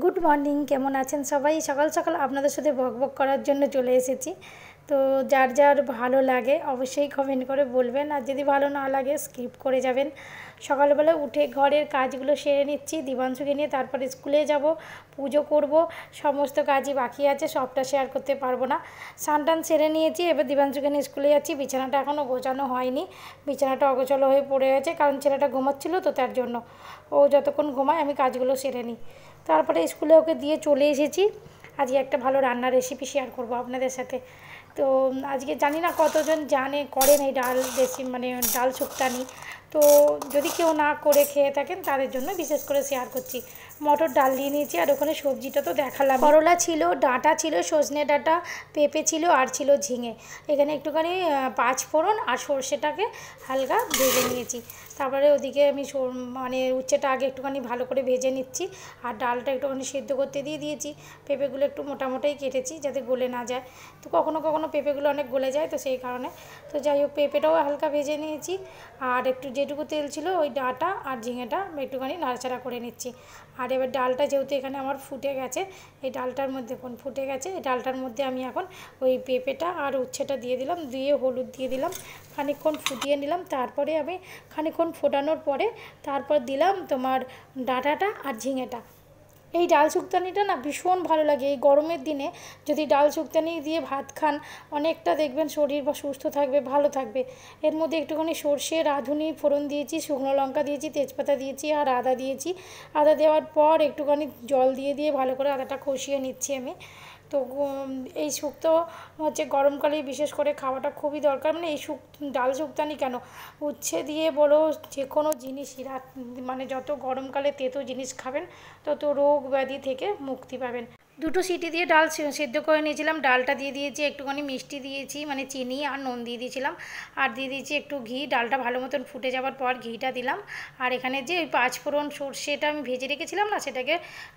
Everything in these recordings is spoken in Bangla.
গুড মর্নিং, কেমন আছেন সবাই? সকাল সকাল আপনাদের সাথে বকবক করার জন্য চলে এসেছি। তো যার যার ভালো লাগে অবশ্যই কমেন্ট করে বলবেন, আর যদি ভালো না লাগে স্কিপ করে যাবেন। সকালবেলা উঠে ঘরের কাজগুলো সেরে নিচ্ছি দিবাংশুকে নিয়ে, তারপরে স্কুলে যাব, পুজো করব, সমস্ত কাজই বাকি আছে, সবটা শেয়ার করতে পারবো না। স্নান সেরে নিয়েছি, এবার দিবাংশুকে নিয়ে স্কুলে যাচ্ছি। বিছানাটা এখনও গোছানো হয়নি, বিছানাটা অগোছালো হয়ে পড়ে আছে, কারণ ছেলেটা ঘুমাচ্ছিল তো তার জন্য। ও যতক্ষণ ঘুমায় আমি কাজগুলো সেরে নিই, তারপরে স্কুলে ওকে দিয়ে চলে এসেছি। আজকে একটা ভালো রান্নার রেসিপি শেয়ার করব আপনাদের সাথে। তো আজকে জানি না কতজন করেন এই ডাল মানে ডাল শুক্তানি। তো যদি কেউ না করে খেয়ে থাকেন তাদের জন্য বিশেষ করে শেয়ার করছি। মটর ডাল দিয়ে নিয়েছি, আর ওখানে সবজিটা তো দেখালাম, করলা ছিল, ডাঁটা ছিল, সজনে ডাঁটা, পেঁপে ছিল, আর ছিল ঝিঙে। এখানে একটুখানি পাঁচফোড়ন আর সর্ষেটাকে হালকা ভেজে নিয়েছি। তারপরে ওদিকে আমি মানে উচ্ছেটা আগে একটুখানি ভালো করে ভেজে নিচ্ছি, আর ডালটা একটুখানি সেদ্ধ করতে দিয়ে দিয়েছি। পেঁপেগুলো একটু মোটামোটাই কেটেছি যাতে গলে না যায়, তো কখনো কখনো পেঁপেগুলো অনেক গলে যায়, তো সেই কারণে। তো যাই হোক, পেঁপেটাও হালকা ভেজে নিয়েছি, আর একটু যেটুকু তেল ছিল ওই ডাঁটা আর ঝিঙেটা একটুখানি নাড়াচাড়া করে নিচ্ছি। আর এবার ডালটা যেহেতু এখানে আমার ফুটে গেছে, এই ডালটার মধ্যে ফুটে গেছে, এই ডালটার মধ্যে আমি এখন ওই পেঁপেটা আর উচ্ছেটা দিয়ে দিলাম, দিয়ে হলুদ দিয়ে দিলাম, খানিকক্ষণ ফুটিয়ে নিলাম। তারপরে আমি খানিকক্ষণ ফোটানোর পরে তারপর দিলাম তোমার ডাঁটাটা আর ঝিঙেটা। এই ডাল শুক্তানিটা না ভীষণ ভালো লাগে এই গরমের দিনে। যদি ডাল শুক্তানি দিয়ে ভাত খান, অনেকটা দেখবেন শরীর বা সুস্থ থাকবে, ভালো থাকবে। এর মধ্যে একটুখানি সর্ষে, রাঁধুনি ফোড়ন দিয়েছি, শুকনো লঙ্কা দিয়েছি, তেজপাতা দিয়েছি, আর আদা দিয়েছি। আদা দেওয়ার পর একটুখানি জল দিয়ে ভালো করে আদাটা কষিয়ে নিচ্ছি আমি। তো এই শুক্তো হচ্ছে গরমকালে বিশেষ করে খাওয়াটা খুবই দরকার। মানে এই ডাল শুক্তানি কেন, উচ্ছে দিয়ে বলো, যে কোনো জিনিসই মানে যত গরমকালে তেতো জিনিস খাবেন তত রোগ ব্যাধি থেকে মুক্তি পাবেন। দুটো সিটি দিয়ে ডাল সেদ্ধ করে নিয়েছিলাম, ডালটা দিয়ে দিয়েছি, একটুখানি মিষ্টি দিয়েছি মানে চিনি আর নুন দিয়ে দিয়েছিলাম, আর দিয়ে দিয়েছি একটু ঘি। ডালটা ভালো মতন ফুটে যাওয়ার পর ঘিটা দিলাম, আর এখানে যে ওই পাঁচফোড়ন সর্ষেটা আমি ভেজে রেখেছিলাম না, সেটাকে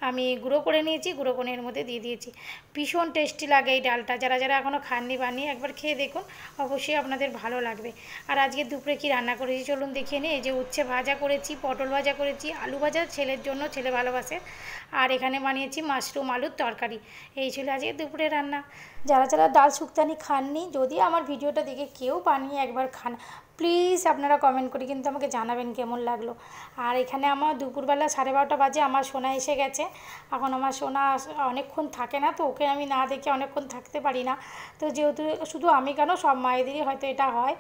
আমি গুঁড়ো করে নিয়েছি, গুঁড়ো করে এর মধ্যে দিয়ে দিয়েছি। ভীষণ টেস্টি লাগে এই ডালটা, যারা যারা এখনও খাননি বানিয়ে একবার খেয়ে দেখুন, অবশ্যই আপনাদের ভালো লাগবে। আর আজকে দুপুরে কি রান্না করেছি চলুন দেখিয়ে নিই। এই যে উচ্ছে ভাজা করেছি, পটল ভাজা করেছি, আলু ভাজা ছেলের জন্য, ছেলে ভালোবাসে, আর এখানে বানিয়েছি মাশরুম আলুর তরকারি। এই ছিল আজকে দুপুরে রান্না। যারা যারা ডাল শুক্তানি খাননি, যদি আমার ভিডিওটা দেখে কেউ বানিয়ে একবার খান, প্লিজ আপনারা কমেন্ট করে কিন্তু আমাকে জানাবেন কেমন লাগলো। আর এখানে আমার দুপুরবেলা 12:30 বাজে, আমার সোনা এসে গেছে। এখন আমার সোনা অনেকক্ষণ থাকে না, তো ওকে আমি না দেখে অনেকক্ষণ থাকতে পারি না। তো যেহেতু শুধু আমি কেন, সব মায়েদেরই হয়তো এটা হয়।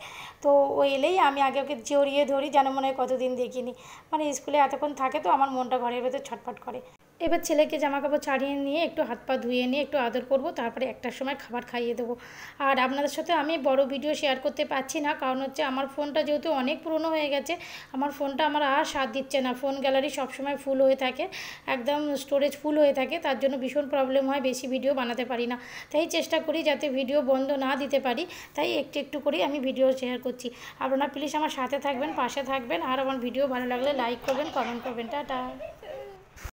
তো ও এলেই আমি আগে ওকে জড়িয়ে ধরি, যেন মনে হয় কতদিন দেখিনি। মানে স্কুলে এতক্ষণ থাকে তো আমার মনটা ঘরের ভেতর ছটফট করে। এবার ছেলেকে জামাকাপড় ছাড়িয়ে নিয়ে একটু হাত পা ধুয়ে নিয়ে একটু আদর করব, তারপরে একটার সময় খাবার খাইয়ে দেবো। আর আপনাদের সাথে আমি বড় ভিডিও শেয়ার করতে পারছি না, কারণ হচ্ছে আমার ফোনটা যেহেতু অনেক পুরনো হয়ে গেছে, আমার ফোনটা আমার আর সাথ দিচ্ছে না। ফোন গ্যালারি সবসময় ফুল হয়ে থাকে, একদম স্টোরেজ ফুল হয়ে থাকে, তার জন্য ভীষণ প্রবলেম হয়, বেশি ভিডিও বানাতে পারি না। তাই চেষ্টা করি যাতে ভিডিও বন্ধ না দিতে পারি, তাই একটু একটু করেই আমি ভিডিও শেয়ার করছি। আপনারা প্লিজ আমার সাথে থাকবেন, পাশে থাকবেন, আর আমার ভিডিও ভালো লাগলে লাইক করবেন, কমেন্ট করবেন। টাটা।